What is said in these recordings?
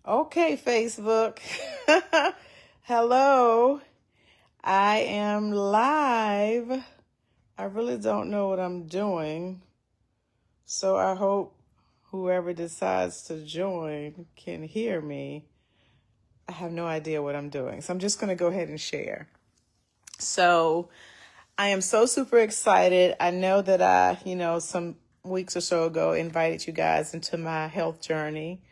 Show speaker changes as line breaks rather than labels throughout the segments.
Okay, Facebook. Hello. I am live. I really don't know what I'm doing. So I hope whoever decides to join can hear me. I have no idea what I'm doing. So I'm just going to go ahead and share. So I am so super excited. I know that some weeks or so ago, invited you guys into my health journey.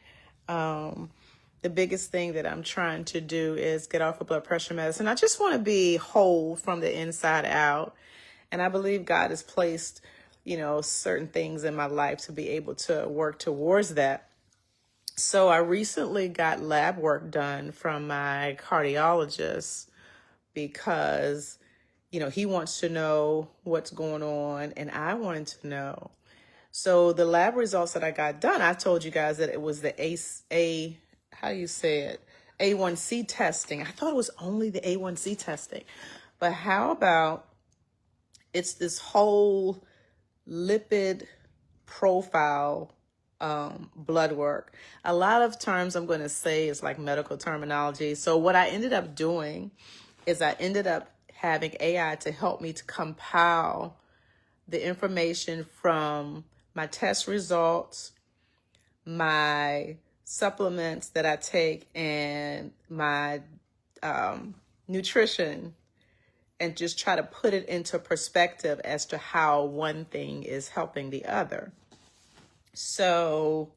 The biggest thing that I'm trying to do is get off of blood pressure medicine. I just want to be whole from the inside out. And I believe God has placed, certain things in my life to be able to work towards that. So I recently got lab work done from my cardiologist because, he wants to know what's going on and I wanted to know. So the lab results that I got done, I told you guys that it was the how do you say it? A1C testing. I thought it was only the A1C testing. But how about it's this whole lipid profile blood work. A lot of terms I'm going to say is like medical terminology. So what I ended up doing is I ended up having AI to help me to compile the information from my test results, my supplements that I take, and my nutrition, and just try to put it into perspective as to how one thing is helping the other. So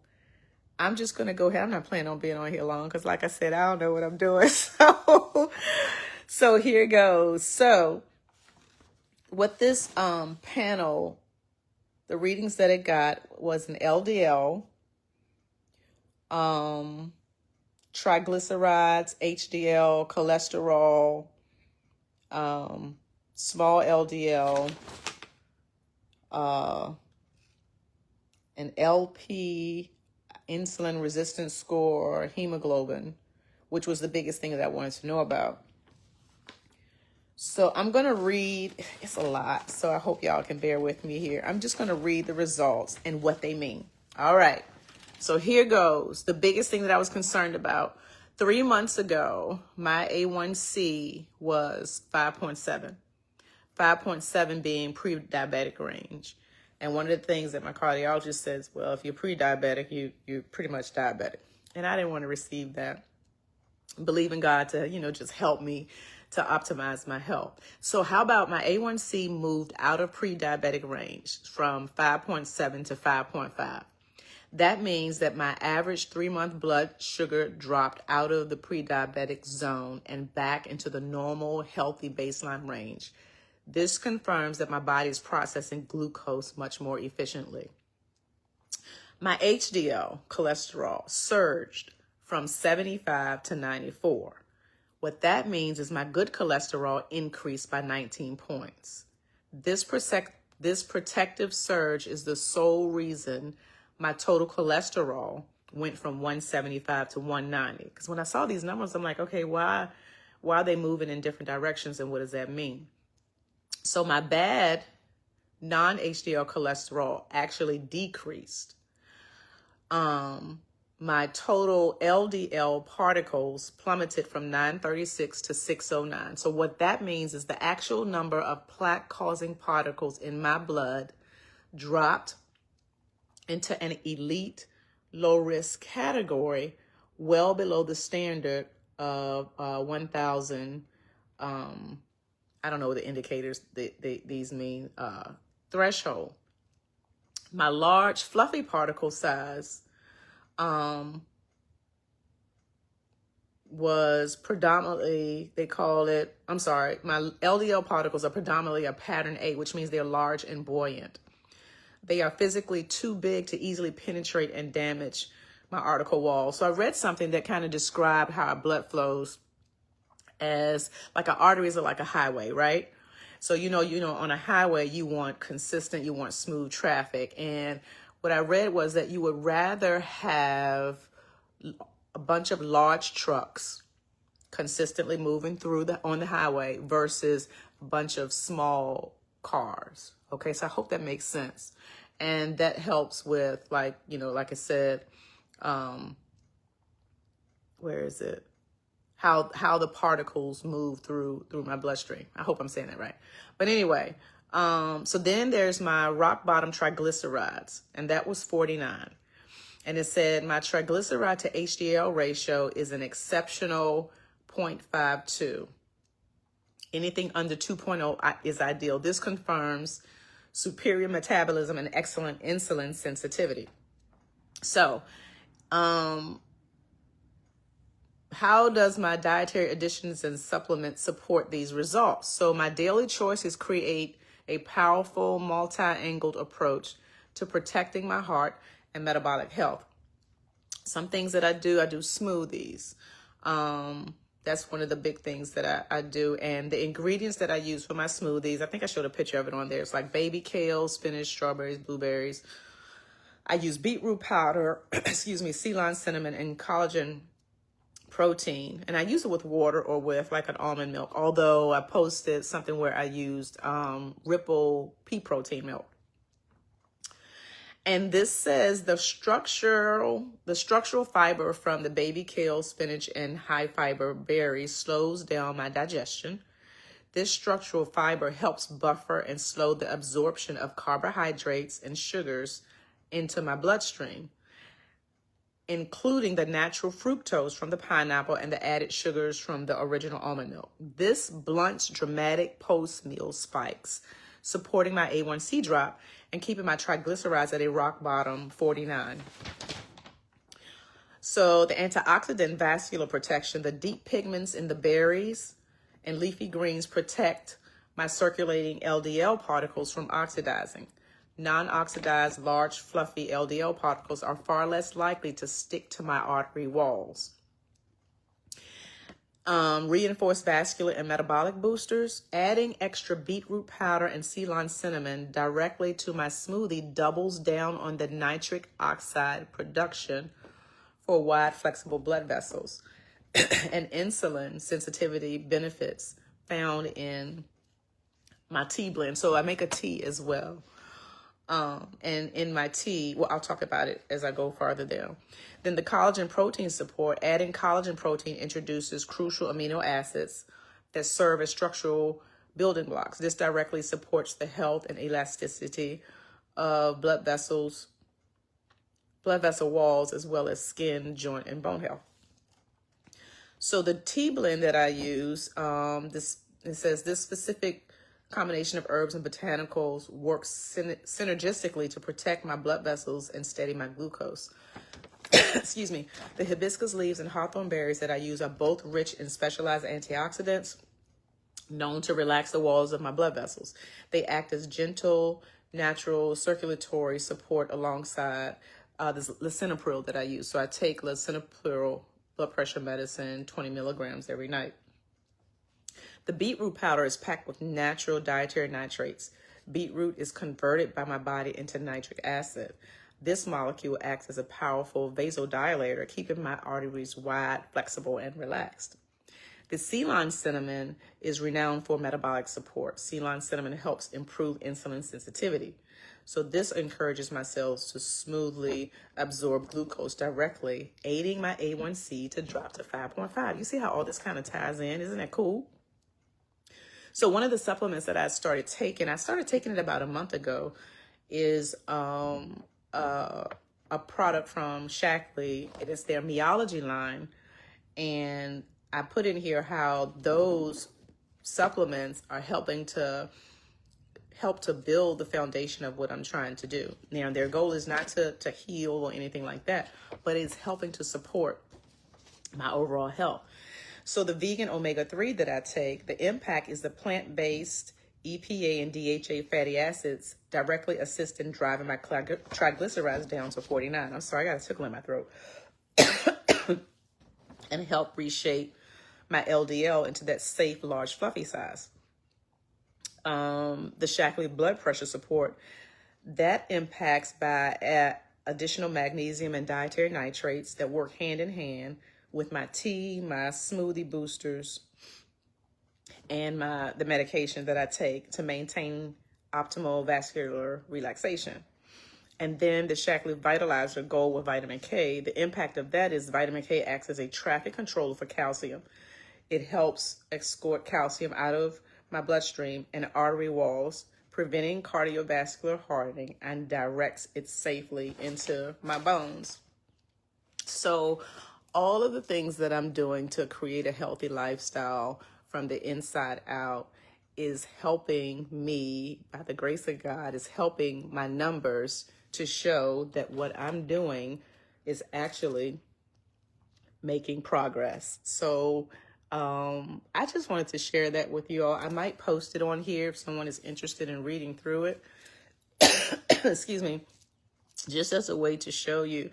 I'm just going to go ahead. I'm not planning on being on here long because, like I said, I don't know what I'm doing. So here goes. So what this panel, the readings that it got was an LDL, triglycerides, HDL, cholesterol, small LDL, an LP, insulin resistance score, hemoglobin, which was the biggest thing that I wanted to know about. So I'm going to read, it's a lot, so I hope y'all can bear with me here. I'm just going to read the results and what they mean. All right. So here goes. The biggest thing that I was concerned about. 3 months ago, my A1C was 5.7. 5.7 being pre-diabetic range. And one of the things that my cardiologist says, well, if you're pre-diabetic, you're pretty much diabetic. And I didn't want to receive that. Believe in God to, just help me to optimize my health. So how about my A1C moved out of pre-diabetic range from 5.7 to 5.5? That means that my average 3-month blood sugar dropped out of the pre-diabetic zone and back into the normal, healthy baseline range. This confirms that my body is processing glucose much more efficiently. My HDL cholesterol surged from 75 to 94. What that means is my good cholesterol increased by 19 points. This protective surge is the sole reason my total cholesterol went from 175 to 190. Because when I saw these numbers, I'm like, okay, why are they moving in different directions and what does that mean? So my bad non-HDL cholesterol actually decreased. My total LDL particles plummeted from 936 to 609. So what that means is the actual number of plaque-causing particles in my blood dropped into an elite low-risk category, well below the standard of 1,000. I don't know what the indicators these mean. Threshold. My large fluffy particle size was predominantly, my LDL particles are predominantly a pattern A, which means they're large and buoyant. They are physically too big to easily penetrate and damage my arterial wall. So I read something that kind of described how our blood flows as like our arteries are like a highway, right? So, on a highway, you want consistent, you want smooth traffic. And what I read was that you would rather have a bunch of large trucks consistently moving on the highway versus a bunch of small cars. Okay, so I hope that makes sense. And that helps with, like I said, where is it? How the particles move through my bloodstream. I hope I'm saying that right. But anyway, so then there's my rock bottom triglycerides, and that was 49. And it said my triglyceride to HDL ratio is an exceptional 0.52. Anything under 2.0 is ideal. This confirms superior metabolism and excellent insulin sensitivity. So, how does my dietary additions and supplements support these results? So my daily choices create a powerful multi-angled approach to protecting my heart and metabolic health. Some things that I do smoothies. That's one of the big things that I do. And the ingredients that I use for my smoothies, I think I showed a picture of it on there. It's like baby kale, spinach, strawberries, blueberries. I use beetroot powder, sea lime cinnamon, and collagen protein. And I use it with water or with like an almond milk. Although I posted something where I used Ripple pea protein milk. And this says the structural fiber from the baby kale, spinach, and high fiber berries slows down my digestion. This structural fiber helps buffer and slow the absorption of carbohydrates and sugars into my bloodstream, including the natural fructose from the pineapple and the added sugars from the original almond milk. This blunts dramatic post-meal spikes, supporting my A1C drop and keeping my triglycerides at a rock bottom 49. So the antioxidant vascular protection, the deep pigments in the berries and leafy greens protect my circulating LDL particles from oxidizing. Non-oxidized, large, fluffy LDL particles are far less likely to stick to my artery walls. Reinforced vascular and metabolic boosters. Adding extra beetroot powder and sea lime cinnamon directly to my smoothie doubles down on the nitric oxide production for wide, flexible blood vessels and insulin sensitivity benefits found in my tea blend. So I make a tea as well. And in my tea, well, I'll talk about it as I go farther down. Then the collagen protein support. Adding collagen protein introduces crucial amino acids that serve as structural building blocks. This directly supports the health and elasticity of blood vessel walls, as well as skin, joint, and bone health. So the tea blend that I use, it says this specific combination of herbs and botanicals works synergistically to protect my blood vessels and steady my glucose. Excuse me. The hibiscus leaves and hawthorn berries that I use are both rich in specialized antioxidants known to relax the walls of my blood vessels. They act as gentle, natural circulatory support alongside this lisinopril that I use. So I take lisinopril blood pressure medicine, 20 milligrams every night. The beetroot powder is packed with natural dietary nitrates. Beetroot is converted by my body into nitric acid. This molecule acts as a powerful vasodilator, keeping my arteries wide, flexible, and relaxed. The sea lime cinnamon is renowned for metabolic support. Sea lime cinnamon helps improve insulin sensitivity. So this encourages my cells to smoothly absorb glucose directly, aiding my A1C to drop to 5.5. You see how all this kind of ties in? Isn't that cool? So one of the supplements that I started taking it about a month ago, is a product from Shaklee. It is their Meology line. And I put in here how those supplements are helping to build the foundation of what I'm trying to do. Now, their goal is not to heal or anything like that, but it's helping to support my overall health. So the vegan omega-3 that I take, the impact is the plant-based EPA and DHA fatty acids directly assist in driving my triglycerides down to 49. I'm sorry, I got a tickle in my throat. And help reshape my LDL into that safe, large, fluffy size. The Shaklee blood pressure support, that impacts by additional magnesium and dietary nitrates that work hand in hand with my tea, my smoothie boosters, and the medication that I take to maintain optimal vascular relaxation. And then the Shaklee Vitalizer Gold with vitamin K. The impact of that is vitamin K acts as a traffic controller for calcium. It helps escort calcium out of my bloodstream and artery walls, preventing cardiovascular hardening, and directs it safely into my bones. So all of the things that I'm doing to create a healthy lifestyle from the inside out is helping me, by the grace of God, is helping my numbers to show that what I'm doing is actually making progress. So I just wanted to share that with you all. I might post it on here if someone is interested in reading through it. Excuse me. Just as a way to show you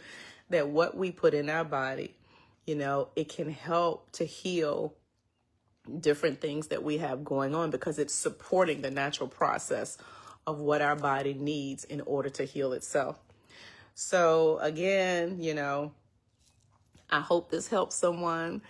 that what we put in our body, you know, it can help to heal different things that we have going on, because it's supporting the natural process of what our body needs in order to heal itself. So again, you know, I hope this helps someone.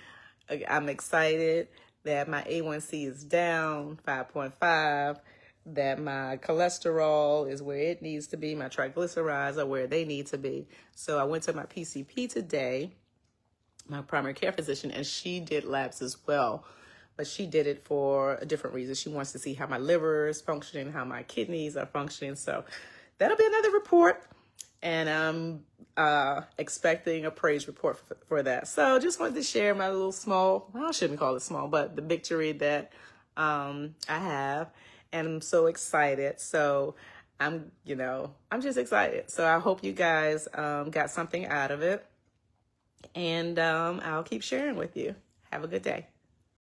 I'm excited that my A1C is down 5.5, that my cholesterol is where it needs to be, my triglycerides are where they need to be. So I went to my PCP today, my primary care physician, and she did labs as well. But she did it for a different reason. She wants to see how my liver is functioning, how my kidneys are functioning. So that'll be another report. And I'm expecting a praise report for that. So just wanted to share my little small, well, I shouldn't call it small, but the victory that I have. And I'm so excited. So I'm just excited. So I hope you guys got something out of it. And I'll keep sharing with you. Have a good day.